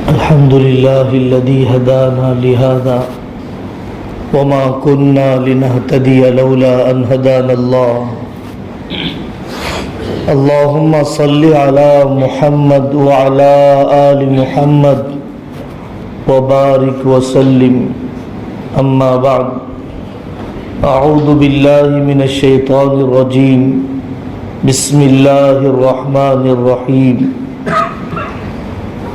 الحمد لله الذي هدانا لهذا وما كنا لنهتدي لولا أن هدانا الله. اللهم صل على محمد وعلى آل محمد وبارك وسلم. أما بعد، أعوذ بالله من الشيطان الرجيم. بسم الله الرحمن الرحيم.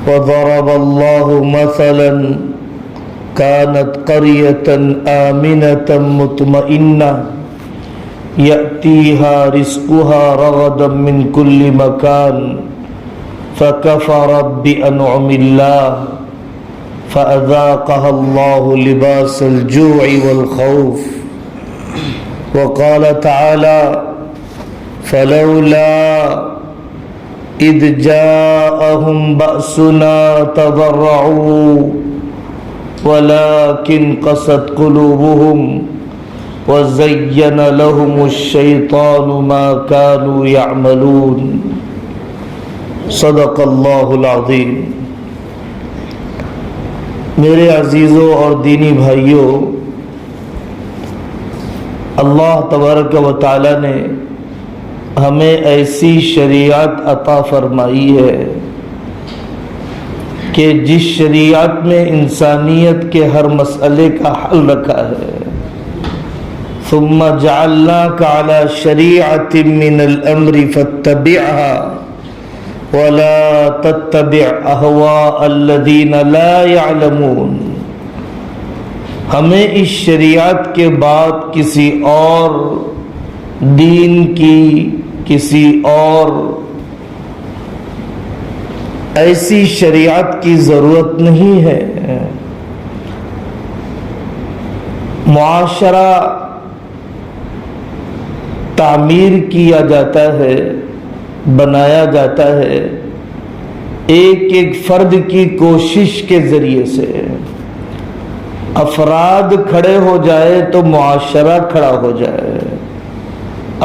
وضرب الله مثلا كانت قرية آمنة مطمئنة يأتيها رزقها رغدا من كل مكان فكفرت بأنعم الله فأذاقها الله لباس الجوع والخوف. وقال تعالى: فلولا إذ جاءهم بأسنا تضرعوا ولكن قست قلوبهم وزين لهم الشيطان ما كانوا يعملون. صدق اللہ العظیم. میرے عزیزوں اور دینی بھائیوں، اللہ تبارک و تعالی نے ہمیں ایسی شریعت عطا فرمائی ہے کہ جس شریعت میں انسانیت کے ہر مسئلے کا حل رکھا ہے. ثم جعلناک علی شریعۃ من الامر فاتبعها ولا تتبع اهواء الذین لا يعلمون. ہمیں اس شریعت کے بعد کسی اور دین کی، کسی اور ایسی شریعت کی ضرورت نہیں ہے. معاشرہ تعمیر کیا جاتا ہے، بنایا جاتا ہے ایک ایک فرد کی کوشش کے ذریعے سے. افراد کھڑے ہو جائے تو معاشرہ کھڑا ہو جائے.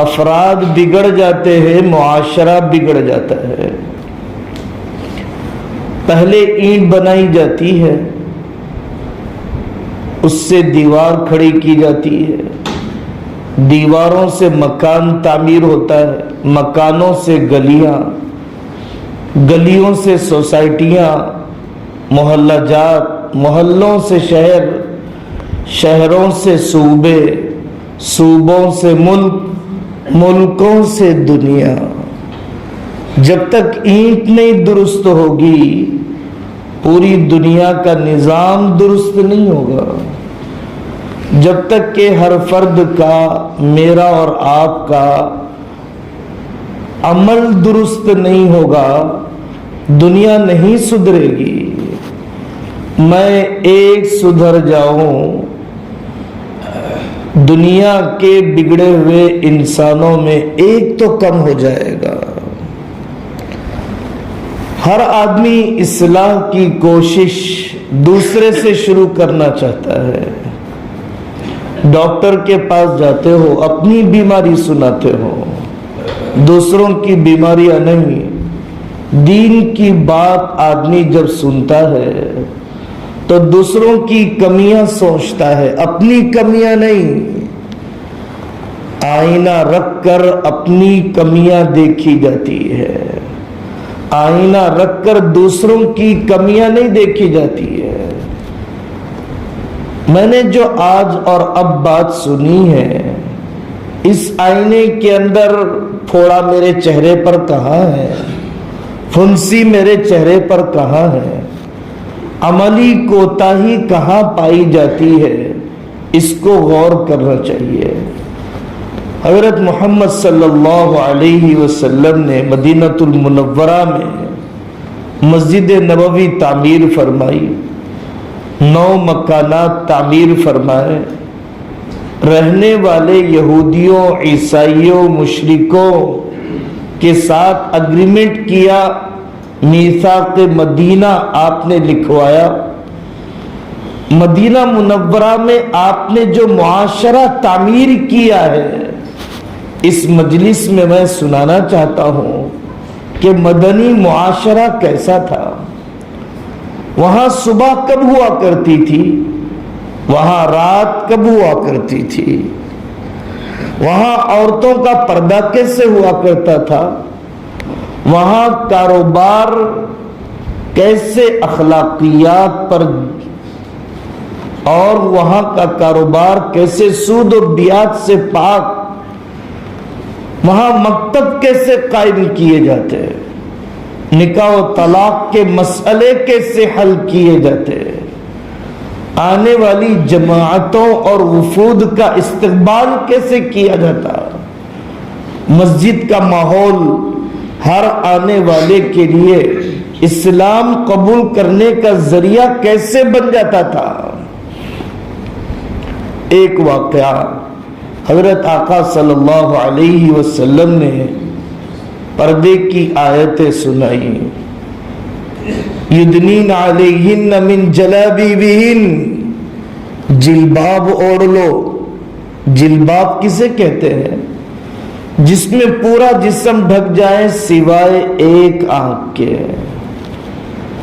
افراد بگڑ جاتے ہیں، معاشرہ بگڑ جاتا ہے. پہلے اینٹ بنائی جاتی ہے، اس سے دیوار کھڑی کی جاتی ہے، دیواروں سے مکان تعمیر ہوتا ہے، مکانوں سے گلیاں، گلیوں سے سوسائٹیاں، محلہ جات، محلوں سے شہر، شہروں سے صوبے، صوبوں سے ملک، ملکوں سے دنیا. جب تک اینٹ نہیں درست ہوگی پوری دنیا کا نظام درست نہیں ہوگا. جب تک کہ ہر فرد کا، میرا اور آپ کا عمل درست نہیں ہوگا دنیا نہیں سدھرے گی. میں ایک سدھر جاؤں دنیا کے بگڑے ہوئے انسانوں میں ایک تو کم ہو جائے گا. ہر آدمی اصلاح کی کوشش دوسرے سے شروع کرنا چاہتا ہے. ڈاکٹر کے پاس جاتے ہو، اپنی بیماری سناتے ہو، دوسروں کی بیماریاں نہیں. دین کی بات آدمی جب سنتا ہے تو دوسروں کی کمیاں سوچتا ہے، اپنی کمیاں نہیں. آئینہ رکھ کر اپنی کمیاں دیکھی جاتی ہے، آئینہ رکھ کر دوسروں کی کمیاں نہیں دیکھی جاتی ہے. میں نے جو آج اور اب بات سنی ہے، اس آئینے کے اندر پھوڑا میرے چہرے پر کہاں ہے، پھنسی میرے چہرے پر کہاں ہے، عملی کوتاہی کہاں پائی جاتی ہے، اس کو غور کرنا چاہیے. حضرت محمد صلی اللہ علیہ وسلم نے مدینہ المنورہ میں مسجد نبوی تعمیر فرمائی، 9 مکانات تعمیر فرمائے. رہنے والے یہودیوں، عیسائیوں، مشرکوں کے ساتھ اگریمنٹ کیا، میثاق مدینہ آپ نے لکھوایا. مدینہ منورہ میں آپ نے جو معاشرہ تعمیر کیا ہے، اس مجلس میں میں سنانا چاہتا ہوں کہ مدنی معاشرہ کیسا تھا. وہاں صبح کب ہوا کرتی تھی، وہاں رات کب ہوا کرتی تھی، وہاں عورتوں کا پردہ کیسے ہوا کرتا تھا، وہاں کاروبار کیسے اخلاقیات پر، اور وہاں کا کاروبار کیسے سود و بیعت سے پاک، وہاں مکتب کیسے قائم کیے جاتے، نکاح و طلاق کے مسئلے کیسے حل کیے جاتے، آنے والی جماعتوں اور وفود کا استقبال کیسے کیا جاتا، مسجد کا ماحول ہر آنے والے کے لیے اسلام قبول کرنے کا ذریعہ کیسے بن جاتا تھا۔ ایک واقعہ حضرت آقا صلی اللہ علیہ وسلم نے پردے کی آیتیں سنائی، یدنین علیہن من جلابیبہن، جلباب اوڑھ لو۔ جلباب کسے کہتے ہیں؟ جس میں پورا جسم ڈھک جائے سوائے ایک آنکھ کے،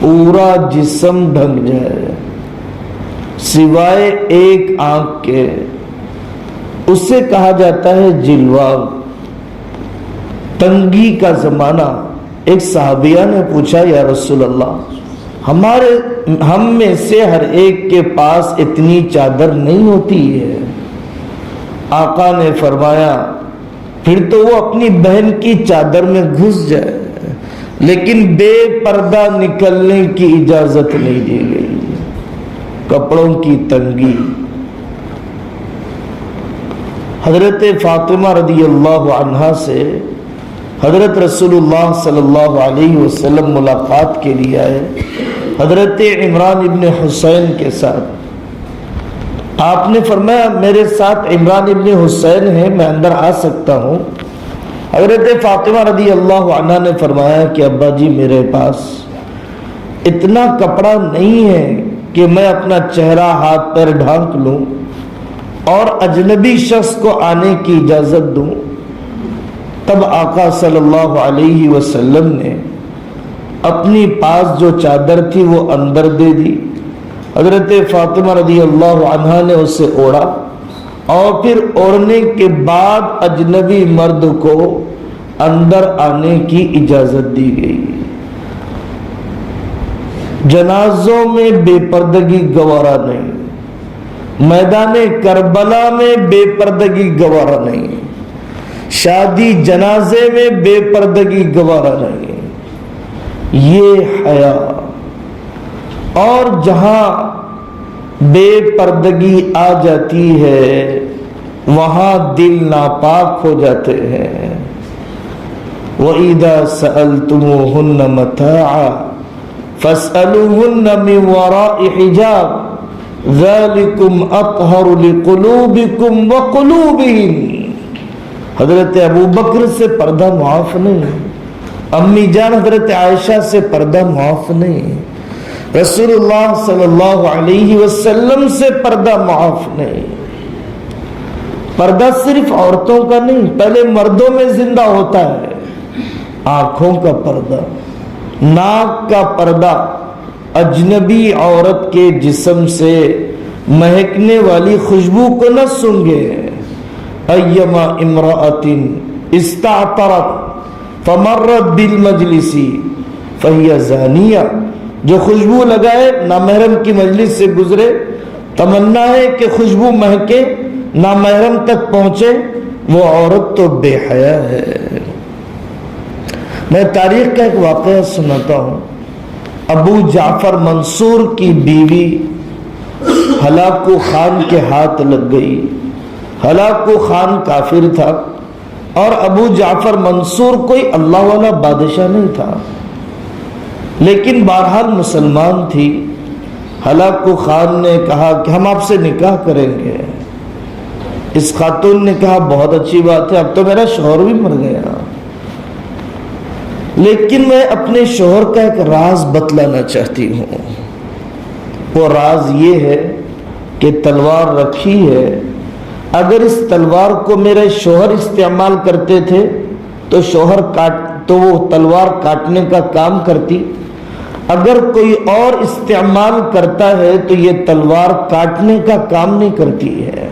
پورا جسم ڈھک جائے سوائے ایک آنکھ کے، اسے کہا جاتا ہے جلباب۔ تنگی کا زمانہ، ایک صحابیہ نے پوچھا یا رسول اللہ، ہم میں سے ہر ایک کے پاس اتنی چادر نہیں ہوتی ہے۔ آقا نے فرمایا پھر تو وہ اپنی بہن کی چادر میں گھس جائے، لیکن بے پردہ نکلنے کی اجازت نہیں دی گئی۔ کپڑوں کی تنگی۔ حضرت فاطمہ رضی اللہ عنہا سے حضرت رسول اللہ صلی اللہ علیہ وسلم ملاقات کے لیے آئے، حضرت عمران ابن حسین کے ساتھ۔ آپ نے فرمایا میرے ساتھ عمران ابن حسین ہے، میں اندر آ سکتا ہوں؟ حضرت فاطمہ رضی اللہ عنہ نے فرمایا کہ ابا جی میرے پاس اتنا کپڑا نہیں ہے کہ میں اپنا چہرہ ہاتھ پیر ڈھانک لوں اور اجنبی شخص کو آنے کی اجازت دوں۔ تب آقا صلی اللہ علیہ وسلم نے اپنی پاس جو چادر تھی وہ اندر دے دی۔ حضرت فاطمہ رضی اللہ عنہا نے اسے اوڑھا، اور پھر اوڑھنے کے بعد اجنبی مرد کو اندر آنے کی اجازت دی گئی۔ جنازوں میں بے پردگی گوارا نہیں، میدان کربلا میں بے پردگی گوارا نہیں، شادی جنازے میں بے پردگی گوارا نہیں، یہ حیا۔ اور جہاں بے پردگی آ جاتی ہے وہاں دل ناپاک ہو جاتے ہیں۔ وَإِذَا سَأَلْتُمُوهُنَّ مَتَاعًا فَاسْأَلُوهُنَّ مِنْ وَرَاءِ حِجَابٍ ذَلِكُمْ أَطْهَرُ لِقُلُوبِكُمْ وَقُلُوبِهِمْ۔ حضرت ابو بکر سے پردہ معاف نہیں، امی جان حضرت عائشہ سے پردہ معاف نہیں، رسول اللہ صلی اللہ علیہ وسلم سے پردہ معاف نہیں۔ پردہ صرف عورتوں کا نہیں، پہلے مردوں میں زندہ ہوتا ہے۔ آنکھوں کا پردہ، ناک کا پردہ، اجنبی عورت کے جسم سے مہکنے والی خوشبو کو نہ سونگھے۔ ایما امرأۃ استعطرت فمرت بالمجلس فہی زانیہ، جو خوشبو لگائے نامحرم کی مجلس سے گزرے، تمنا ہے کہ خوشبو مہکے نامحرم تک پہنچے، وہ عورت تو بے حیا ہے۔ میں تاریخ کا ایک واقعہ سناتا ہوں۔ ابو جعفر منصور کی بیوی ہلاکو خان کے ہاتھ لگ گئی۔ ہلاکو خان کافر تھا اور ابو جعفر منصور کوئی اللہ والا بادشاہ نہیں تھا، لیکن بہرحال مسلمان تھی۔ ہلاکو خان نے کہا کہ ہم آپ سے نکاح کریں گے۔ اس خاتون نے کہا بہت اچھی بات ہے، اب تو میرا شوہر بھی مر گیا، لیکن میں اپنے شوہر کا ایک راز بتلانا چاہتی ہوں۔ وہ راز یہ ہے کہ تلوار رکھی ہے، اگر اس تلوار کو میرے شوہر استعمال کرتے تھے تو وہ تلوار کاٹنے کا کام کرتی، اگر کوئی اور استعمال کرتا ہے تو یہ تلوار کاٹنے کا کام نہیں کرتی ہے۔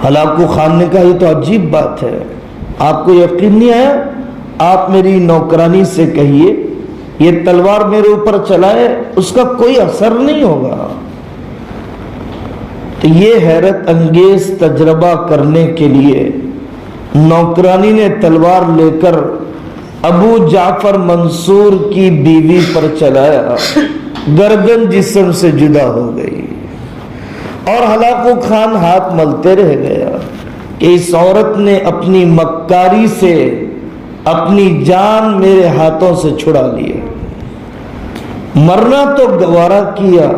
ہلاکو خان نے کہا یہ تو عجیب بات ہے، آپ کو یقین نہیں آیا؟ آپ میری نوکرانی سے کہیے یہ تلوار میرے اوپر چلائے، اس کا کوئی اثر نہیں ہوگا۔ تو یہ حیرت انگیز تجربہ کرنے کے لیے نوکرانی نے تلوار لے کر ابو جعفر منصور کی بیوی پر چلایا، گردن جسم سے جدا ہو گئی، اور ہلاکو خان ہاتھ ملتے رہ گیا کہ اس عورت نے اپنی مکاری سے اپنی جان میرے ہاتھوں سے چھڑا لی۔ مرنا تو گوارا کیا،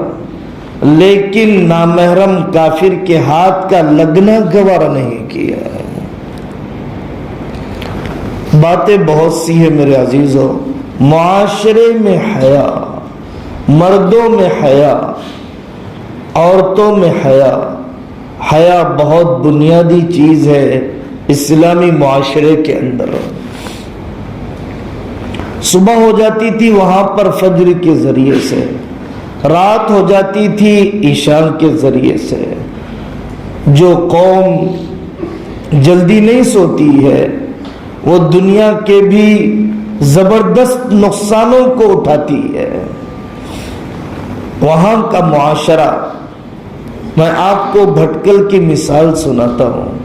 لیکن نامحرم کافر کے ہاتھ کا لگنا گوارا نہیں کیا۔ باتیں بہت سی ہیں میرے عزیزوں، معاشرے میں حیا، مردوں میں حیا، عورتوں میں حیا۔ حیا بہت بنیادی چیز ہے اسلامی معاشرے کے اندر۔ صبح ہو جاتی تھی وہاں پر فجر کے ذریعے سے، رات ہو جاتی تھی عشاء کے ذریعے سے۔ جو قوم جلدی نہیں سوتی ہے وہ دنیا کے بھی زبردست نقصانوں کو اٹھاتی ہے۔ وہاں کا معاشرہ، میں آپ کو بھٹکل کی مثال سناتا ہوں۔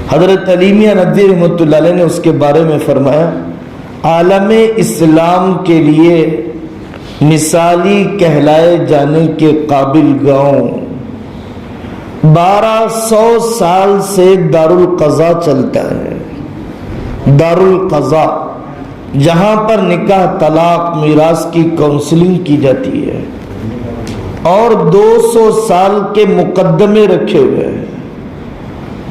حضرت علی میاں ندوی رحمۃ اللہ علیہ نے اس کے بارے میں فرمایا، عالم اسلام کے لیے مثالی کہلائے جانے کے قابل گاؤں 1200 سال سے دارالقضا چلتا ہے۔ دارالقضا جہاں پر نکاح، طلاق، میراث کی کونسلنگ کی جاتی ہے، اور 200 سال کے مقدمے رکھے ہوئے ہیں،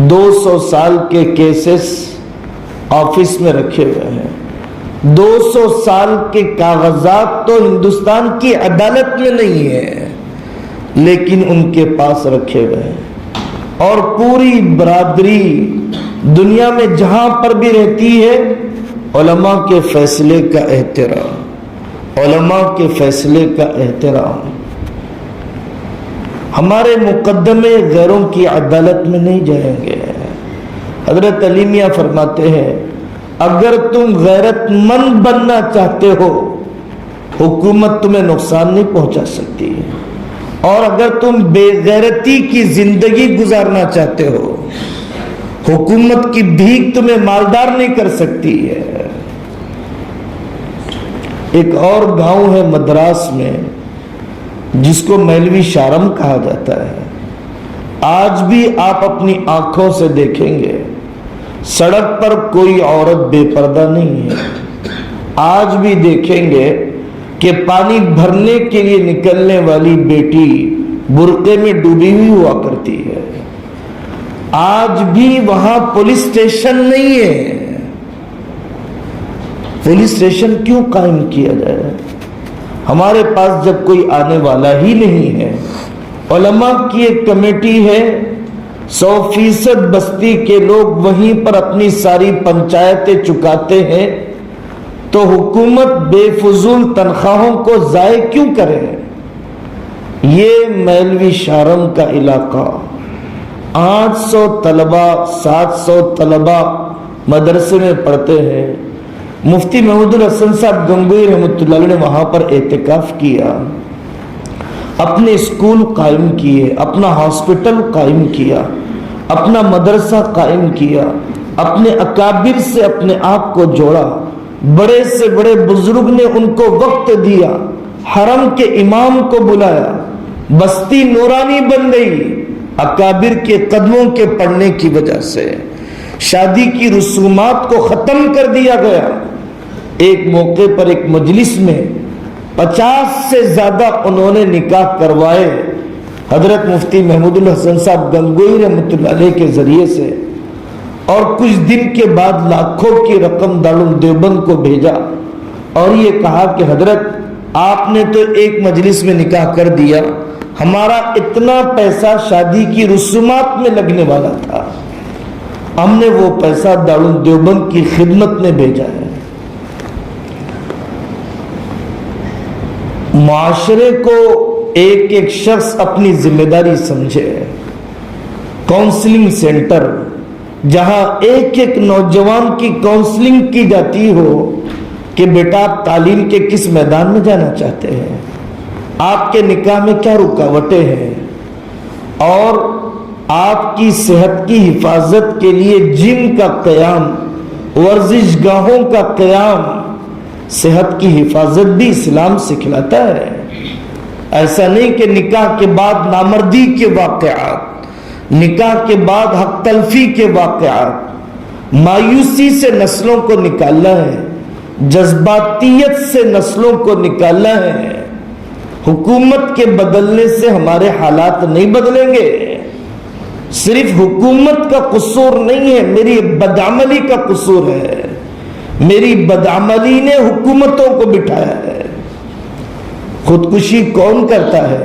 200 سال کے کیسز آفس میں رکھے ہوئے ہیں، 200 سال کے کاغذات تو ہندوستان کی عدالت میں نہیں ہے لیکن ان کے پاس رکھے ہوئے ہیں، اور پوری برادری دنیا میں جہاں پر بھی رہتی ہے علماء کے فیصلے کا احترام، علماء کے فیصلے کا احترام۔ ہمارے مقدمے غیروں کی عدالت میں نہیں جائیں گے۔ حضرت علی میاں فرماتے ہیں، اگر تم غیرت مند بننا چاہتے ہو حکومت تمہیں نقصان نہیں پہنچا سکتی، اور اگر تم بے غیرتی کی زندگی گزارنا چاہتے ہو حکومت کی بھیک تمہیں مالدار نہیں کر سکتی ہے۔ ایک اور گاؤں ہے مدراس میں جس کو میلوی شارم کہا جاتا ہے۔ آج بھی آپ اپنی آنکھوں سے دیکھیں گے سڑک پر کوئی عورت بے پردہ نہیں ہے۔ آج بھی دیکھیں گے کہ پانی بھرنے کے لیے نکلنے والی بیٹی برقعے میں ڈوبی ہوئی ہوا کرتی ہے۔ آج بھی وہاں پولیس اسٹیشن نہیں ہے۔ پولیس اسٹیشن کیوں قائم کیا جائے؟ ہمارے پاس جب کوئی آنے والا ہی نہیں ہے، علماء کی ایک کمیٹی ہے، 100% بستی کے لوگ وہیں پر اپنی ساری پنچایتیں چکاتے ہیں، تو حکومت بے فضول تنخواہوں کو ضائع کیوں کرے؟ یہ میلوی شارم کا علاقہ 800 طلبہ 700 طلبہ مدرسے میں پڑھتے ہیں۔ مفتی محمود الحسن صاحب گنگوئی رحمۃ اللہ علیہ نے وہاں پر اعتکاف کیا، اپنے اسکول قائم کیے، اپنا ہاسپٹل قائم کیا، اپنا مدرسہ قائم کیا، اپنے اکابر سے اپنے آپ کو جوڑا، بڑے سے بڑے بزرگ نے ان کو وقت دیا، حرم کے امام کو بلایا، بستی نورانی بن گئی اکابر کے قدموں کے پڑھنے کی وجہ سے۔ شادی کی رسومات کو ختم کر دیا گیا۔ ایک موقع پر ایک مجلس میں 50 سے زیادہ انہوں نے نکاح کروائے حضرت مفتی محمود الحسن صاحب گنگوئی رحمۃ اللہ علیہ کے ذریعے سے، اور کچھ دن کے بعد لاکھوں کی رقم دارالعلوم دیوبند کو بھیجا اور یہ کہا کہ حضرت آپ نے تو ایک مجلس میں نکاح کر دیا، ہمارا اتنا پیسہ شادی کی رسومات میں لگنے والا تھا، ہم نے وہ پیسہ دارالعلوم دیوبند کی خدمت میں بھیجا ہے۔ معاشرے کو ایک ایک شخص اپنی ذمہ داری سمجھے. کاؤنسلنگ سینٹر جہاں ایک ایک نوجوان کی کاؤنسلنگ کی جاتی ہو کہ بیٹا آپ تعلیم کے کس میدان میں جانا چاہتے ہیں, آپ کے نکاح میں کیا رکاوٹیں ہیں, اور آپ کی صحت کی حفاظت کے لیے جم کا قیام, ورزش گاہوں کا قیام, صحت کی حفاظت بھی اسلام سکھلاتا ہے. ایسا نہیں کہ نکاح کے بعد نامردی کے واقعات, نکاح کے بعد حق تلفی کے واقعات, مایوسی سے نسلوں کو نکالنا ہے, جذباتیت سے نسلوں کو نکالنا ہے. حکومت کے بدلنے سے ہمارے حالات نہیں بدلیں گے. صرف حکومت کا قصور نہیں ہے, میری بدعملی کا قصور ہے. میری بدعملی نے حکومتوں کو بٹھایا ہے. خودکشی کون کرتا ہے؟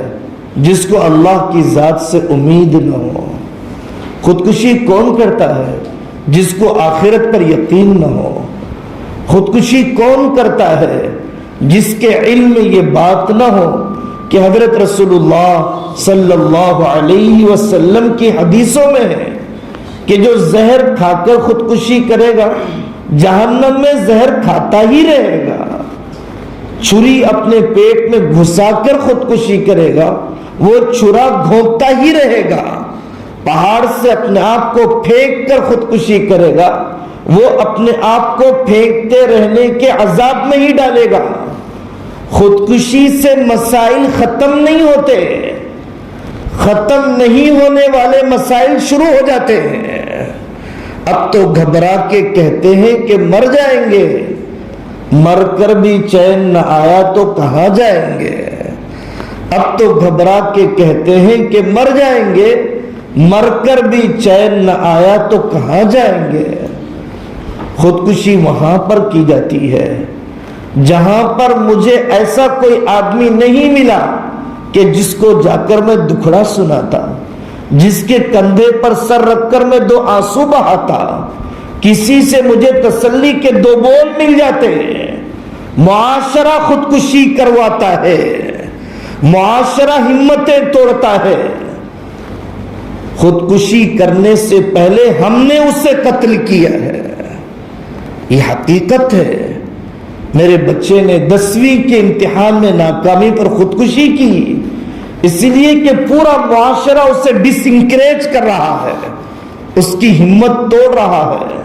جس کو اللہ کی ذات سے امید نہ ہو. خودکشی کون کرتا ہے؟ جس کو آخرت پر یقین نہ ہو. خودکشی کون کرتا ہے؟ جس کے علم میں یہ بات نہ ہو کہ حضرت رسول اللہ صلی اللہ علیہ وسلم کی حدیثوں میں ہے کہ جو زہر کھا کر خودکشی کرے گا جہنم میں زہر کھاتا ہی رہے گا. چھری اپنے پیٹ میں گھسا کر خودکشی کرے گا, وہ چھرا گھونپتا ہی رہے گا. پہاڑ سے اپنے آپ کو پھینک کر خودکشی کرے گا, وہ اپنے آپ کو پھینکتے رہنے کے عذاب میں ہی ڈالے گا. خودکشی سے مسائل ختم نہیں ہوتے, ختم نہیں ہونے والے مسائل شروع ہو جاتے ہیں. اب تو گھبرا کے کہتے ہیں کہ مر جائیں گے, مر کر بھی چین نہ آیا تو کہاں جائیں گے. اب تو گھبرا کے کہتے ہیں کہ مر جائیں گے, مر کر بھی چین نہ آیا تو کہاں جائیں گے. خودکشی وہاں پر کی جاتی ہے جہاں پر مجھے ایسا کوئی آدمی نہیں ملا کہ جس کو جا کر میں دکھڑا سناتا, جس کے کندھے پر سر رکھ کر میں 2 آنسو بہاتا. کسی سے مجھے تسلی کے 2 بول مل جاتے. معاشرہ خودکشی کرواتا ہے, معاشرہ ہمتیں توڑتا ہے. خودکشی کرنے سے پہلے ہم نے اسے قتل کیا ہے, یہ حقیقت ہے. میرے بچے نے 10ویں کے امتحان میں ناکامی پر خودکشی کی, اس لیے کہ پورا معاشرہ اسے ڈس انکریج کر رہا ہے, اس کی ہمت توڑ رہا ہے.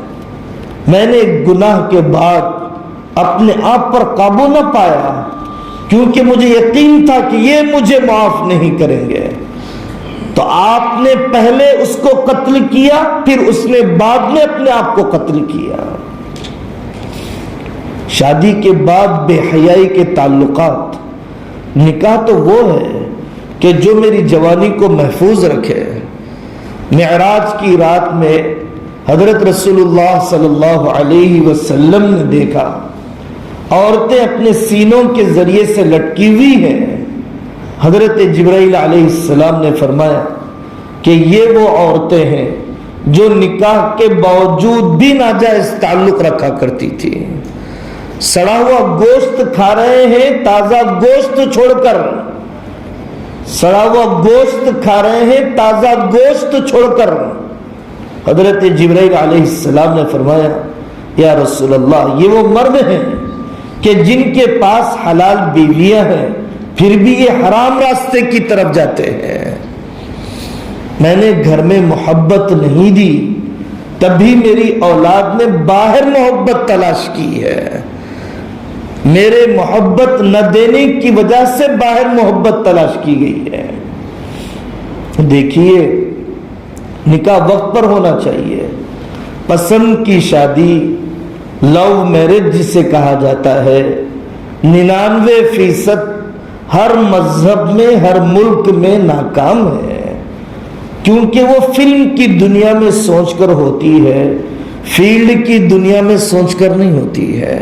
میں نے گناہ کے بعد اپنے آپ پر قابو نہ پایا, کیونکہ مجھے یقین تھا کہ یہ مجھے معاف نہیں کریں گے. تو آپ نے پہلے اس کو قتل کیا, پھر اس نے بعد میں اپنے آپ کو قتل کیا. شادی کے بعد بے حیائی کے تعلقات, نکاح تو وہ ہے کہ جو میری جوانی کو محفوظ رکھے. معراج کی رات میں حضرت رسول اللہ صلی اللہ علیہ وسلم نے دیکھا عورتیں اپنے سینوں کے ذریعے سے لٹکی ہوئی ہیں. حضرت جبرائیل علیہ السلام نے فرمایا کہ یہ وہ عورتیں ہیں جو نکاح کے باوجود بھی ناجائز تعلق رکھا کرتی تھی. سڑا ہوا گوشت کھا رہے ہیں تازہ گوشت چھوڑ کر, سڑا ہوا گوشت کھا رہے ہیں تازہ گوشت چھوڑ کر. حضرت جبرائیل علیہ السلام نے فرمایا یا رسول اللہ, یہ وہ مرد ہیں کہ جن کے پاس حلال بیویاں ہیں پھر بھی یہ حرام راستے کی طرف جاتے ہیں. میں نے گھر میں محبت نہیں دی, تبھی میری اولاد نے باہر محبت تلاش کی ہے. میرے محبت نہ دینے کی وجہ سے باہر محبت تلاش کی گئی ہے. دیکھیے, نکاح وقت پر ہونا چاہیے. پسند کی شادی لو میرج جسے کہا جاتا ہے 99% ہر مذہب میں ہر ملک میں ناکام ہے, کیونکہ وہ فلم کی دنیا میں سوچ کر ہوتی ہے, فیلڈ کی دنیا میں سوچ کر نہیں ہوتی ہے.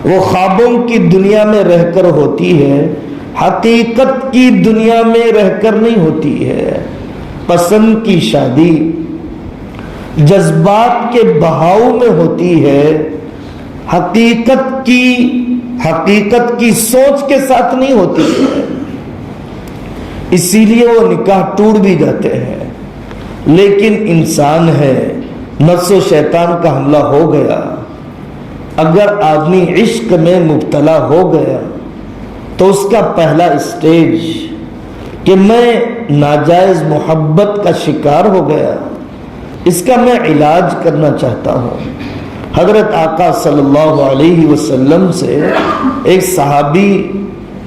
وہ خوابوں کی دنیا میں رہ کر ہوتی ہے, حقیقت کی دنیا میں رہ کر نہیں ہوتی ہے. پسند کی شادی جذبات کے بہاؤ میں ہوتی ہے, حقیقت کی حقیقت کی سوچ کے ساتھ نہیں ہوتی ہے، اسی لیے وہ نکاح ٹوٹ بھی جاتے ہیں۔ لیکن انسان ہے، نفس و شیطان کا حملہ ہو گیا، اگر آدمی عشق میں مبتلا ہو گیا تو اس کا پہلا اسٹیج کہ میں ناجائز محبت کا شکار ہو گیا، اس کا میں علاج کرنا چاہتا ہوں۔ حضرت آقا صلی اللہ علیہ وسلم سے ایک صحابی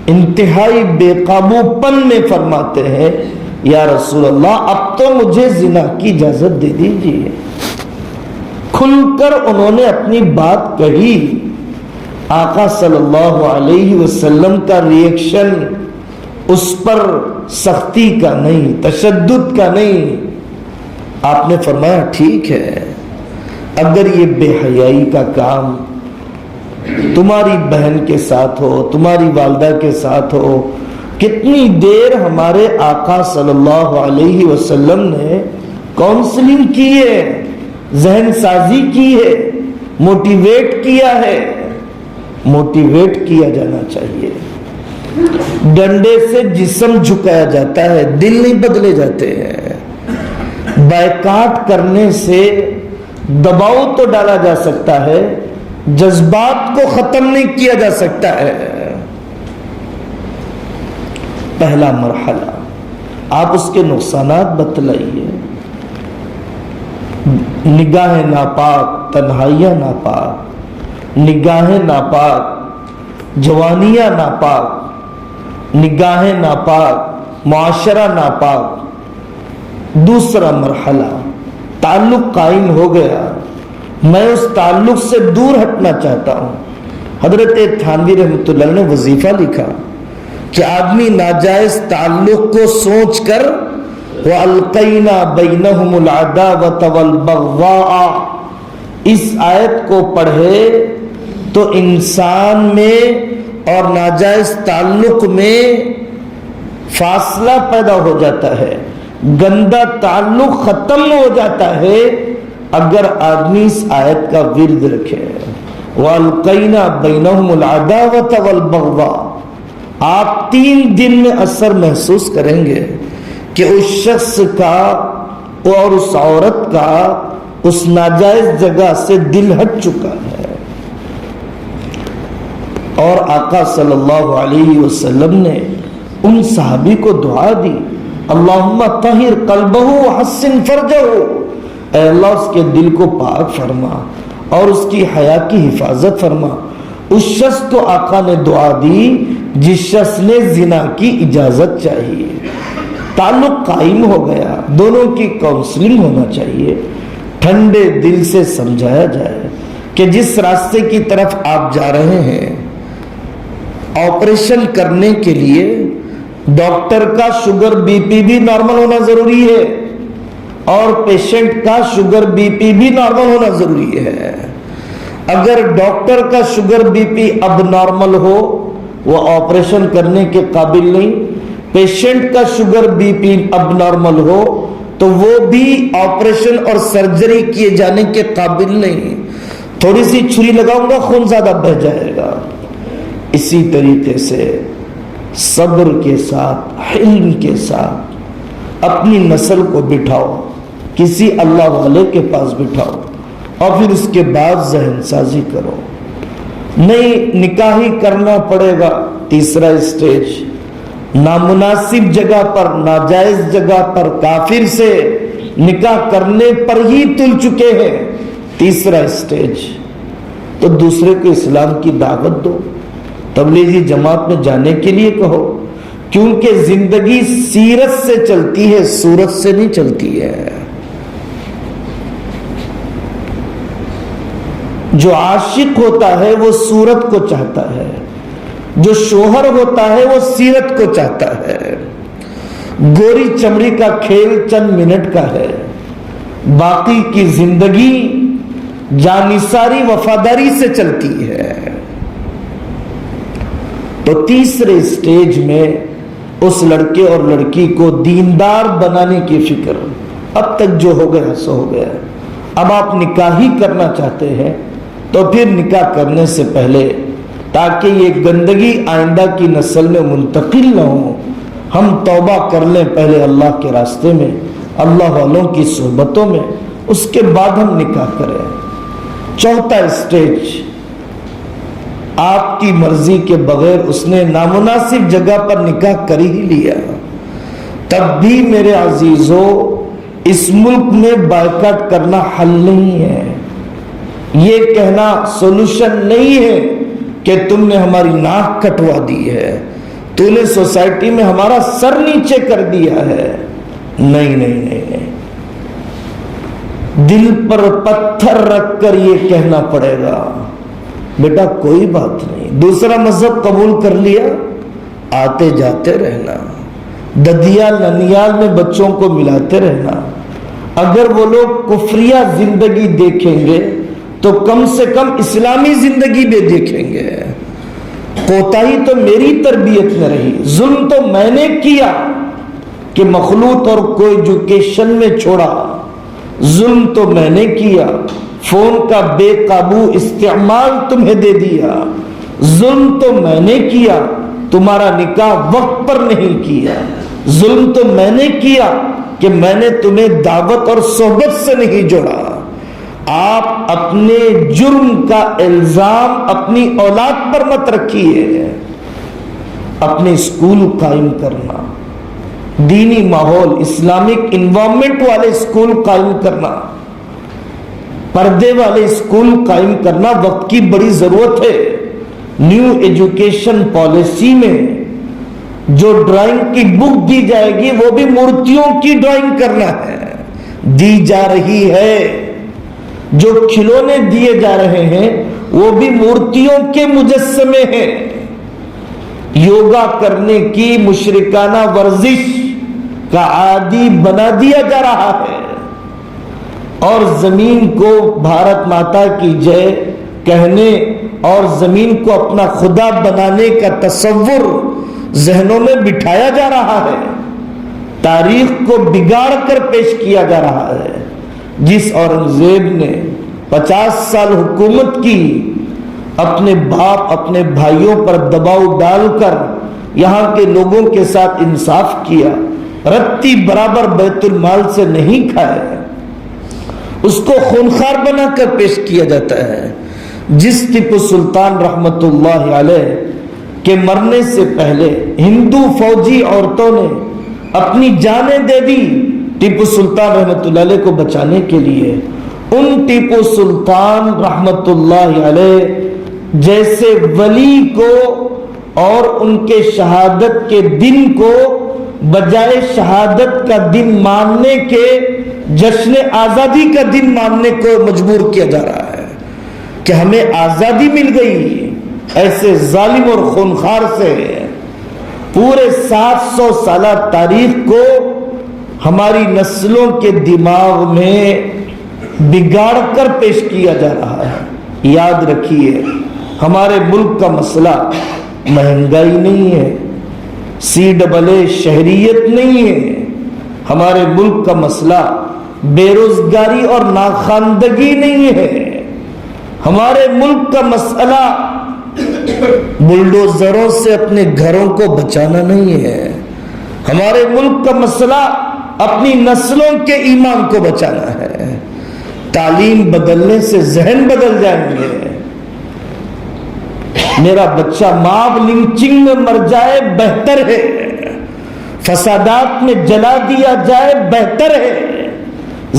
انتہائی بے قابو پن میں فرماتے ہیں، یا رسول اللہ اب تو مجھے زنا کی اجازت دے دیجیے۔ کھل کر انہوں نے اپنی بات کہی۔ آقا صلی اللہ علیہ وسلم کا ریئیکشن اس پر سختی کا نہیں، تشدد کا نہیں، آپ نے فرمایا ٹھیک ہے، اگر یہ بے حیائی کا کام تمہاری بہن کے ساتھ ہو، تمہاری والدہ کے ساتھ ہو، کتنی دیر ہمارے آقا صلی اللہ علیہ وسلم نے کاؤنسلنگ کی ہے، ذہن سازی کی ہے، موٹیویٹ کیا ہے۔ موٹیویٹ کیا جانا چاہیے۔ ڈنڈے سے جسم جھکایا جاتا ہے، دل نہیں بدلے جاتے ہیں۔ بائیکاٹ کرنے سے دباؤ تو ڈالا جا سکتا ہے، جذبات کو ختم نہیں کیا جا سکتا ہے۔ پہلا مرحلہ آپ اس کے نقصانات بتلائیے۔ نگاہ ناپاک، تنہائیاں ناپاک، نگاہیں ناپاک، جوانیاں ناپاک، نگاہیں ناپاک، معاشرہ ناپاک۔ دوسرا مرحلہ تعلق قائم ہو گیا، میں اس تعلق سے دور ہٹنا چاہتا ہوں۔ حضرت تھانوی رحمۃ اللہ نے وظیفہ لکھا کہ آدمی ناجائز تعلق کو سوچ کر وَأَلْقَيْنَا بَيْنَهُمُ الْعَدَاوَةَ وَالْبَغْضَاءَ اس آیت کو پڑھے تو انسان میں اور ناجائز تعلق میں فاصلہ پیدا ہو جاتا ہے، گندا تعلق ختم ہو جاتا ہے اگر آدمی اس آیت کا ورد رکھے۔ وَأَلْقَيْنَا بَيْنَهُمُ الْعَدَاوَةَ وَالْبَغْضَاءَ آپ 3 دن میں اثر محسوس کریں گے کہ اس شخص کا اور اس عورت کا اس ناجائز جگہ سے دل ہٹ چکا ہے۔ اور آقا صلی اللہ علیہ وسلم نے ان صحابی کو دعا دی، اللہم طہر قلبہ وحسن فرجہ، اے اللہ اس کے دل کو پاک فرما اور اس کی حیا کی حفاظت فرما۔ اس شخص کو آقا نے دعا دی جس شخص نے زنا کی اجازت چاہیے۔ تعلق قائم ہو گیا، دونوں کی کاؤنسلنگ ہونا چاہیے، ٹھنڈے دل سے سمجھایا جائے کہ جس راستے کی طرف آپ جا رہے ہیں، آپریشن کرنے کے لیے ڈاکٹر کا شوگر بی پی بھی نارمل ہونا ضروری ہے اور پیشنٹ کا شوگر بی پی بھی نارمل ہونا ضروری ہے۔ اگر ڈاکٹر کا شوگر بی پی اب نارمل ہو، وہ آپریشن کرنے کے قابل نہیں، پیشنٹ کا شوگر بی پی اب نارمل ہو تو وہ بھی آپریشن اور سرجری کیے جانے کے قابل نہیں، تھوڑی سی چھری لگاؤں گا خون زیادہ بہہ جائے گا۔ اسی طریقے سے صبر کے ساتھ، حلم کے ساتھ اپنی نسل کو بٹھاؤ، کسی اللہ والے کے پاس بٹھاؤ اور پھر اس کے بعد ذہن سازی کرو۔ نہیں نکاح ہی کرنا پڑے گا، تیسرا اسٹیج نامناسب جگہ پر، ناجائز جگہ پر کافر سے نکاح کرنے پر ہی تل چکے ہیں، تیسرا اسٹیج تو دوسرے کو اسلام کی دعوت دو، تبلیغی جماعت میں جانے کے لیے کہو، کیونکہ زندگی سیرت سے چلتی ہے، صورت سے نہیں چلتی ہے۔ جو عاشق ہوتا ہے وہ صورت کو چاہتا ہے، جو شوہر ہوتا ہے وہ سیرت کو چاہتا ہے۔ گوری چمڑی کا کھیل چند منٹ کا ہے، باقی کی زندگی جانثاری وفاداری سے چلتی ہے۔ تو تیسرے اسٹیج میں اس لڑکے اور لڑکی کو دیندار بنانے کی فکر، اب تک جو ہو گیا سو ہو گیا، اب آپ نکاح ہی کرنا چاہتے ہیں تو پھر نکاح کرنے سے پہلے تاکہ یہ گندگی آئندہ کی نسل میں منتقل نہ ہو۔ ہم توبہ کر لیں پہلے اللہ کے راستے میں، اللہ والوں کی صحبتوں میں، اس کے بعد ہم نکاح کریں۔ چوتھا اسٹیج، آپ کی مرضی کے بغیر اس نے نامناسب جگہ پر نکاح کر ہی لیا، تب بھی میرے عزیزو اس ملک میں بائیکاٹ کرنا حل نہیں ہے، یہ کہنا سولوشن نہیں ہے کہ تم نے ہماری ناک کٹوا دی ہے، تو نے سوسائٹی میں ہمارا سر نیچے کر دیا ہے۔ نہیں نہیں نہیں نہیں، دل پر پتھر رکھ کر یہ کہنا پڑے گا بیٹا کوئی بات نہیں، دوسرا مذہب قبول کر لیا، آتے جاتے رہنا، ددیا ننیال میں بچوں کو ملاتے رہنا۔ اگر وہ لوگ کفریہ زندگی دیکھیں گے تو کم سے کم اسلامی زندگی بھی دیکھیں گے۔ کوتاہی تو میری تربیت میں رہی، ظلم تو میں نے کیا کہ مخلوط اور کو ایجوکیشن میں چھوڑا، ظلم تو میں نے کیا، فون کا بے قابو استعمال تمہیں دے دیا، ظلم تو میں نے کیا، تمہارا نکاح وقت پر نہیں کیا، ظلم تو میں نے کیا کہ میں نے تمہیں دعوت اور صحبت سے نہیں جوڑا۔ آپ اپنے جرم کا الزام اپنی اولاد پر مت رکھیے۔ اپنے اسکول قائم کرنا، دینی ماحول، اسلامک انوائرمنٹ والے اسکول قائم کرنا، پردے والے اسکول قائم کرنا وقت کی بڑی ضرورت ہے۔ نیو ایجوکیشن پالیسی میں جو ڈرائنگ کی بک دی جائے گی وہ بھی مورتیوں کی ڈرائنگ کرنا ہے، دی جا رہی ہے۔ جو کھلونے دیے جا رہے ہیں وہ بھی مورتیوں کے مجسمے ہیں۔ یوگا کرنے کی مشرکانہ ورزش کا عادی بنا دیا جا رہا ہے، اور زمین کو بھارت ماتا کی جے کہنے اور زمین کو اپنا خدا بنانے کا تصور ذہنوں میں بٹھایا جا رہا ہے، تاریخ کو بگاڑ کر پیش کیا جا رہا ہے۔ جس اورنگزیب نے 50 سال حکومت کی، اپنے باپ اپنے بھائیوں پر دباؤ ڈال کر یہاں کے لوگوں کے ساتھ انصاف کیا، رتی برابر بیت المال سے نہیں کھائے، اس کو خونخوار بنا کر پیش کیا جاتا ہے۔ جس ٹیپو سلطان رحمت اللہ علیہ کے مرنے سے پہلے ہندو فوجی عورتوں نے اپنی جانیں دے دی ٹیپو سلطان رحمت اللہ علیہ کو بچانے کے لیے، ان ٹیپو سلطان رحمت اللہ علیہ جیسے ولی کو اور ان کے شہادت کے دن کو بجائے شہادت کا دن ماننے کے جشن آزادی کا دن ماننے کو مجبور کیا جا رہا ہے کہ ہمیں آزادی مل گئی۔ ایسے ظالم اور خونخوار سے پورے 700 سالہ تاریخ کو ہماری نسلوں کے دماغ میں بگاڑ کر پیش کیا جا رہا ہے۔ یاد رکھیے، ہمارے ملک کا مسئلہ مہنگائی نہیں ہے، CAA شہریت نہیں ہے، ہمارے ملک کا مسئلہ بے روزگاری اور ناخواندگی نہیں ہے، ہمارے ملک کا مسئلہ بلڈوزروں سے اپنے گھروں کو بچانا نہیں ہے، ہمارے ملک کا مسئلہ اپنی نسلوں کے ایمان کو بچانا ہے۔ تعلیم بدلنے سے ذہن بدل جائیں گے۔ میرا بچہ ماب لنچنگ میں مر جائے بہتر ہے، فسادات میں جلا دیا جائے بہتر ہے،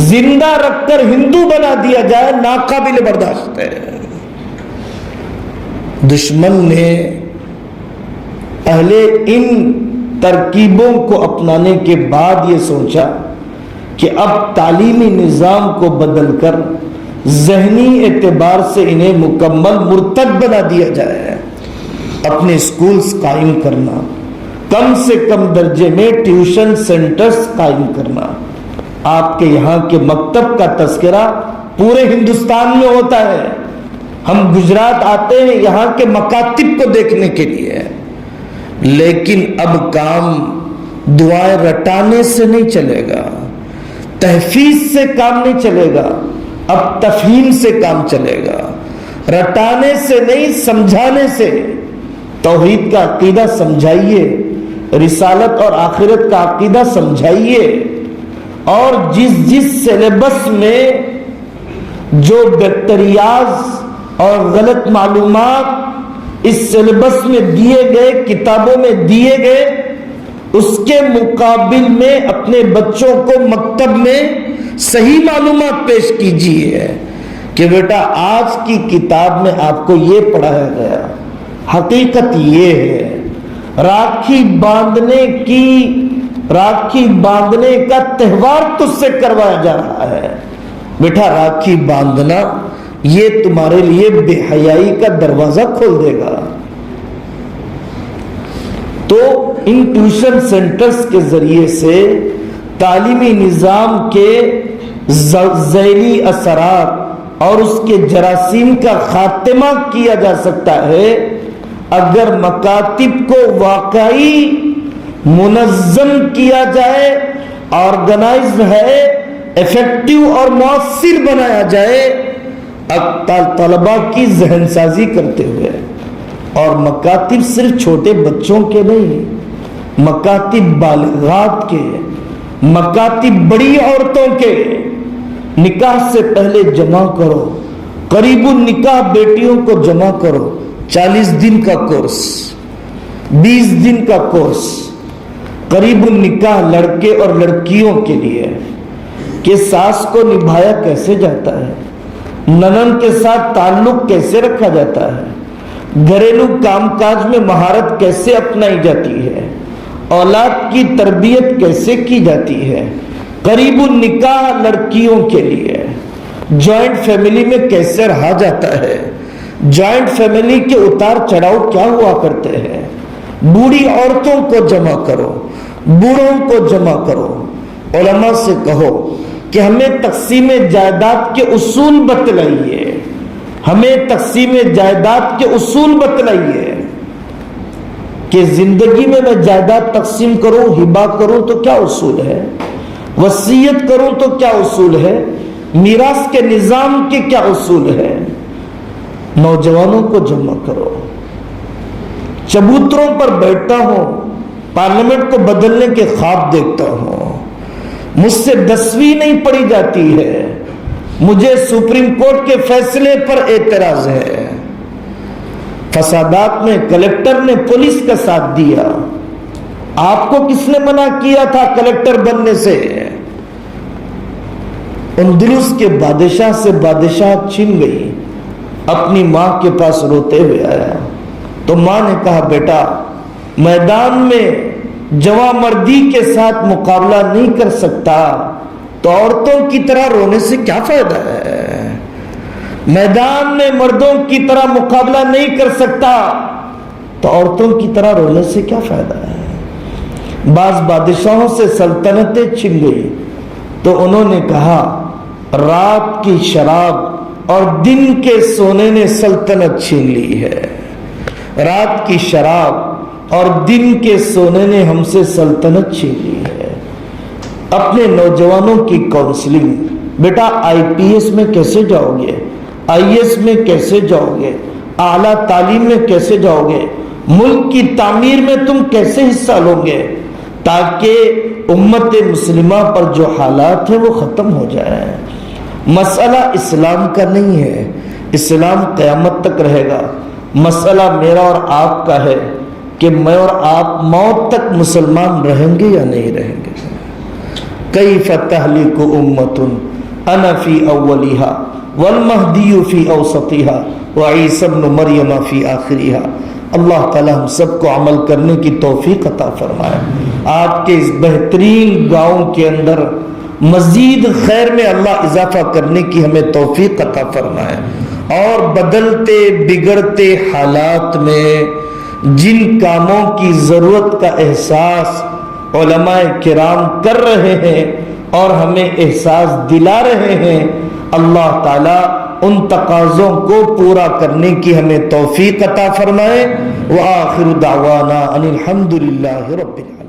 زندہ رکھ کر ہندو بنا دیا جائے ناقابل برداشت ہے۔ دشمن نے پہلے ان ترکیبوں کو اپنانے کے بعد یہ سوچا کہ اب تعلیمی نظام کو بدل کر ذہنی اعتبار سے انہیں مکمل مرتد بنا دیا جائے۔ اپنے اسکولز قائم کرنا، کم سے کم درجے میں ٹیوشن سینٹرز قائم کرنا۔ آپ کے یہاں کے مکتب کا تذکرہ پورے ہندوستان میں ہوتا ہے، ہم گجرات آتے ہیں یہاں کے مکاتب کو دیکھنے کے لیے، لیکن اب کام دعائیں رٹانے سے نہیں چلے گا، تحفیظ سے کام نہیں چلے گا، اب تفہیم سے کام چلے گا۔ رٹانے سے نہیں سمجھانے سے توحید کا عقیدہ سمجھائیے، رسالت اور آخرت کا عقیدہ سمجھائیے، اور جس سیلیبس میں جو بیکٹیریاز اور غلط معلومات اس سیلیبس میں دیے گئے، کتابوں میں دیے گئے، اس کے مقابل میں اپنے بچوں کو مکتب میں صحیح معلومات پیش کیجیے کہ بیٹا آج کی کتاب میں آپ کو یہ پڑھایا گیا، حقیقت یہ ہے، راکھی باندھنے کا تہوار تجھ سے کروایا جا رہا ہے، بیٹا راکھی باندھنا یہ تمہارے لیے بے حیائی کا دروازہ کھول دے گا۔ تو ان ٹیوشن سینٹرز کے ذریعے سے تعلیمی نظام کے ذیلی اثرات اور اس کے جراثیم کا خاتمہ کیا جا سکتا ہے اگر مکاتب کو واقعی منظم کیا جائے، آرگنائز ہے، ایفیکٹو اور مؤثر بنایا جائے طلباء کی ذہن سازی کرتے ہوئے۔ اور مکاتب صرف چھوٹے بچوں کے نہیں، مکاتب بالغات کے، مکاتب بڑی عورتوں کے، نکاح سے پہلے جمع کرو، قریب النکاح بیٹیوں کو جمع کرو، 40 دن کا کورس، 20 دن کا کورس، قریب النکاح لڑکے اور لڑکیوں کے لیے کہ ساس کو نبھایا کیسے جاتا ہے، ننند کے ساتھ تعلق کیسے رکھا جاتا ہے، گھریلو کام کاج میں مہارت کیسے اپنائی جاتی ہے، اولاد کی تربیت کیسے کی جاتی ہے، قریب النکاح لڑکیوں کے لیے جوائنٹ فیملی میں کیسے رہا جاتا ہے، جوائنٹ فیملی کے اتار چڑھاؤ کیا ہوا کرتے ہیں، بوڑھی عورتوں کو جمع کرو، بوڑھوں کو جمع کرو، علماء سے کہو کہ ہمیں تقسیم جائیداد کے اصول بتلائیے، ہمیں تقسیم جائیداد کے اصول بتلائیے کہ زندگی میں جائیداد تقسیم کروں، ہبہ کروں تو کیا اصول ہے، وصیت کروں تو کیا اصول ہے، میراث کے نظام کے کیا اصول ہے۔ نوجوانوں کو جمع کرو، چبوتروں پر بیٹھتا ہوں، پارلیمنٹ کو بدلنے کے خواب دیکھتا ہوں، مجھ سے 10ویں نہیں پڑھی جاتی ہے، مجھے سپریم کورٹ کے فیصلے پر اعتراض ہے، فسادات میں کلیکٹر نے پولیس کا ساتھ دیا، آپ کو کس نے منع کیا تھا کلیکٹر بننے سے؟ اندلس کے بادشاہ سے بادشاہ چھن گئی، اپنی ماں کے پاس روتے ہوئے آیا تو ماں نے کہا بیٹا میدان میں جواں مردی کے ساتھ مقابلہ نہیں کر سکتا تو عورتوں کی طرح رونے سے کیا فائدہ ہے، میدان میں مردوں کی طرح مقابلہ نہیں کر سکتا تو عورتوں کی طرح رونے سے کیا فائدہ ہے۔ بعض بادشاہوں سے سلطنتیں چھن گئی تو انہوں نے کہا رات کی شراب اور دن کے سونے نے سلطنت چھین لی ہے، رات کی شراب اور دن کے سونے نے ہم سے سلطنت چھین لی ہے۔ اپنے نوجوانوں کی کاؤنسلنگ، بیٹا آئی پی ایس میں کیسے جاؤ گے، آئی ایس میں کیسے جاؤ گے، اعلیٰ تعلیم میں کیسے جاؤ گے، ملک کی تعمیر میں تم کیسے حصہ لو گے تاکہ امت مسلمہ پر جو حالات ہیں وہ ختم ہو جائے۔ مسئلہ اسلام کا نہیں ہے، اسلام قیامت تک رہے گا، مسئلہ میرا اور آپ کا ہے کہ میں اور آپ موت تک مسلمان رہیں گے یا نہیں رہیں گے۔ کیف تہلک امۃ انا فی اولیہا والمہدی فی اوسطہا وعیسی ابن مریم فی آخرہا۔ اللہ تعالی ہم سب کو عمل کرنے کی توفیق عطا فرمائے، آپ کے اس بہترین گاؤں کے اندر مزید خیر میں اللہ اضافہ کرنے کی ہمیں توفیق عطا فرمائے، اور بدلتے بگڑتے حالات میں جن کاموں کی ضرورت کا احساس علماء کرام کر رہے ہیں اور ہمیں احساس دلا رہے ہیں، اللہ تعالیٰ ان تقاضوں کو پورا کرنے کی ہمیں توفیق عطا فرمائے۔ وآخر دعوانا ان الحمد للہ رب العالمین۔